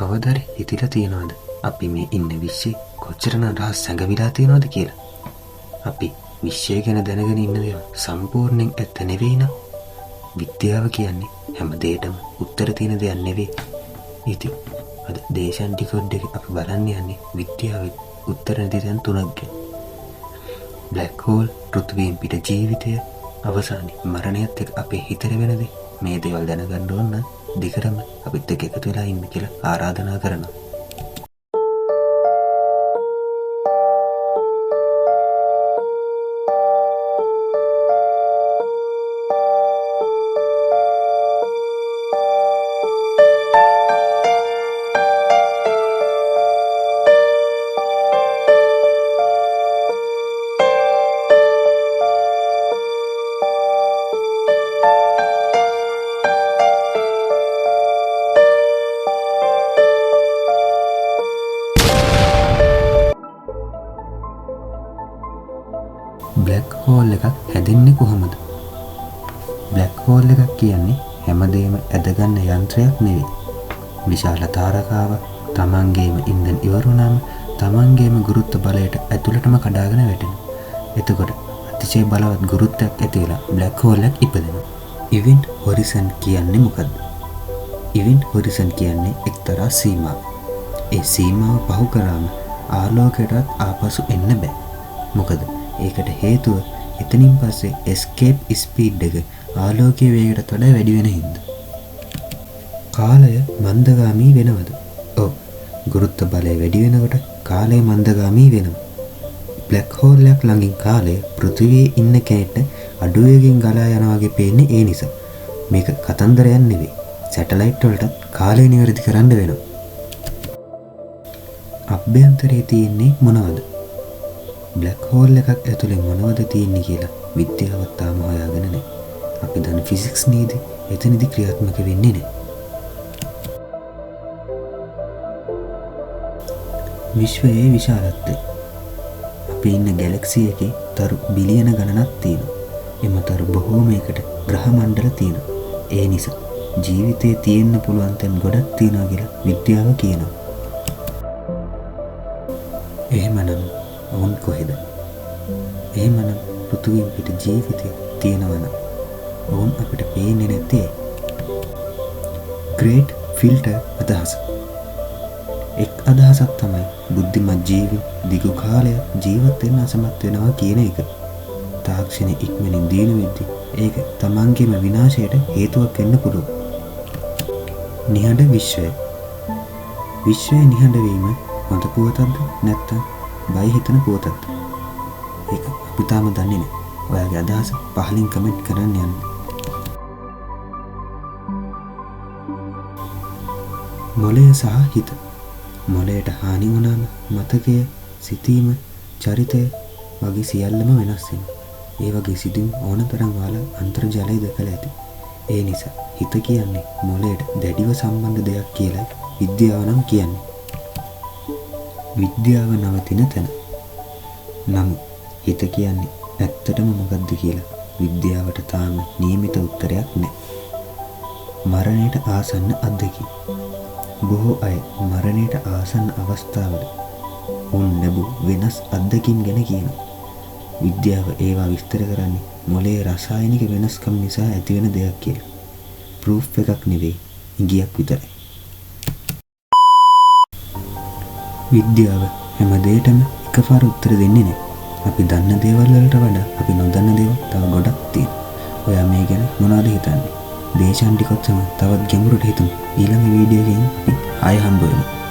කවදාරි හිතිලා තියනවද අපි මේ ඉන්න විශ්වයේ කොච්චරනම් රහස් සැඟවිලා තියනවද කියලා? අපි විශ්වය ගැන දැනගෙන ඉන්න දේවල් සම්පූර්ණයෙන් ඇත්ත නෙවෙයි නම් විද්‍යාව කියන්නේ හැම දෙයකටම උත්තර තියෙන දෙයක් නෙවෙයි. ඉතින් අද දේශන් ටිකොඩ් එක අපි බලන්න යන්නේ විද්‍යාවේ උත්තර නැති තැන් තුනක් ගැන. බ්ලැක් හෝල්, පෘථිවියෙන් පිට ජීවිතය, අවසානයේ මරණයත් එක්ක අපේ හිතට වෙන දේ. මේ දේවල් දැනගන්න ඕන නම් දිගටම අපිත් එක්ක එකතු වෙලා ඉන්න කියලා ආරාධනා කරනවා. බ්ලැක් හෝල් එකක් හැදෙන්නේ කොහොමද? බ්ලැක් හෝල් එකක් කියන්නේ හැමදේම ඇදගන්න යන්ත්‍රයක් නෙවෙයි. විශාල තාරකාවක් තමන්ගේම ඉන්ධන ඉවරුනම තමන්ගේම ගුරුත්ව බලයට ඇතුළටම කඩාගෙන වැටෙනවා. එතකොට අතිශය බලවත් ගුරුත්වයක් ඇති වෙලා බ්ලැක් හෝල් එකක් ඉපදෙනවා. ඉවෙන්ට් හොරිසන් කියන්නේ මොකද්ද? ඉවෙන්ට් හොරිසන් කියන්නේ එක්තරා සීමාවක්. ඒ සීමාව පහු කරාම ආලෝකයටත් ආපසු එන්න බෑ. මොකද ඒකට හේතුව එතනින් පස්සේ එස්කේප් ස්පීඩ් එක ආලෝකයේ වේගයට වඩා වැඩි වෙන හින්දා. කාලය මන්දගාමී වෙනවද? ඔව්. ගුරුත්ව බලය වැඩි වෙනකොට කාලය මන්දගාමී වෙනවා. බ්ලැක් හෝල් එකක් ළඟින් කාලය පෘථිවියේ ඉන්න කෙනෙක්ට අඩු වේගෙන් ගලා යනවා වගේ පේන්නේ ඒ නිසා. මේක කතන්දරයක් නෙවෙයි. සැටලයිට් වලට කාලය නිවැරදි කරන්න වෙනවා. අභ්‍යන්තරයේ තියෙන්නේ මොනවද? බ්ලැක් හෝල් එකක් ඇතුලේ මොනවද තියෙන්නේ කියලා විද්‍යාව තාම හොයාගෙන නැහැ. අපි දන්න ෆිසික්ස් නේද? එතනදි ක්‍රියාත්මක වෙන්නේ නැහැ. විශ්වයේ විශාලත්වය. අපි ඉන්න ගැලැක්සි එකේ තරු බිලියන ගණනක් තියෙනවා. එම තරු බොහෝමයකට ග්‍රහ මණ්ඩල තියෙනවා. ඒ නිසා ජීවිතේ තියෙන්න පුළුවන් තැන් ගොඩක් තියෙනවා කියලා විද්‍යාව කියනවා. එහෙමනම් ඔවුන් කොහෙද? එහෙමනම් පෘථිවියෙන් පිට ජීවිතය තියෙනවනම් ඔවුන් අපිට පේන්නේ නැත්තේ? ග්‍රේට් ෆිල්ටර් අදහස. එක් අදහසක් තමයි බුද්ධිමත් ජීවීන් දිගු කාලයක් ජීවත් වෙන්න අසමත් වෙනවා කියන එක. තාක්ෂණය ඉක්මනින් දියුණු වෙද්දී ඒක තමන්ගේම විනාශයට හේතුවක් වෙන්න පුළුවන්. නිහඬ විශ්වය. විශ්වයේ නිහඬ වීම හොඳ පුවතක්ද නැත්නම් බය හිතන පුවතක්ද? ඒක අපි තාම දන්නේ නැහැ. ඔයාගේ අදහස පහලින් කමෙන්ට් කරන්න යන්න. මොළය සහ හිත. මොළයට හානි වුණාම මතකය, සිතීම, චරිතය වගේ සියල්ලම වෙනස් වෙනවා. ඒ වගේ සිදුවීම් ඕනතරම් ඔයාලා අන්තර්ජාලයේ දැකලා ඇති. ඒ නිසා හිත කියන්නේ මොළයට දැඩිව සම්බන්ධ දෙයක් කියලා විද්‍යාව නම් කියන්නේ. විද්‍යාව නවතින තැන. නමුත් හිත කියන්නේ ඇත්තටම මොකද්ද කියලා විද්‍යාවට තාම නියමිත උත්තරයක් නැහැ. මරණයට ආසන්න අත්දැකීම්. බොහෝ අය මරණයට ආසන්න අවස්ථාවල උන් ලැබූ වෙනස් අත්දැකීම් ගැන කියනවා. විද්‍යාව ඒවා විස්තර කරන්නේ මොළයේ රසායනික වෙනස්කම් නිසා ඇතිවෙන දෙයක් කියලා. ප්‍රූෆ් එකක් නෙවෙයි, ඉඟියක් විතරයි. විද්‍යාව හැම දෙයකටම එකපාර උත්තර දෙන්නේ නැහැ. අපි දන්න දේවල් වලට වඩා අපි නොදන්න දේවල් තව ගොඩක් තියෙනවා. ඔයා මේ ගැන මොනවද හිතන්නේ? දේශන් ටිකත් සමග තවත් ගැඹුරට හිතමු. ඊළඟ වීඩියෝ එකෙන් ආයෙ හම්බ වෙමු.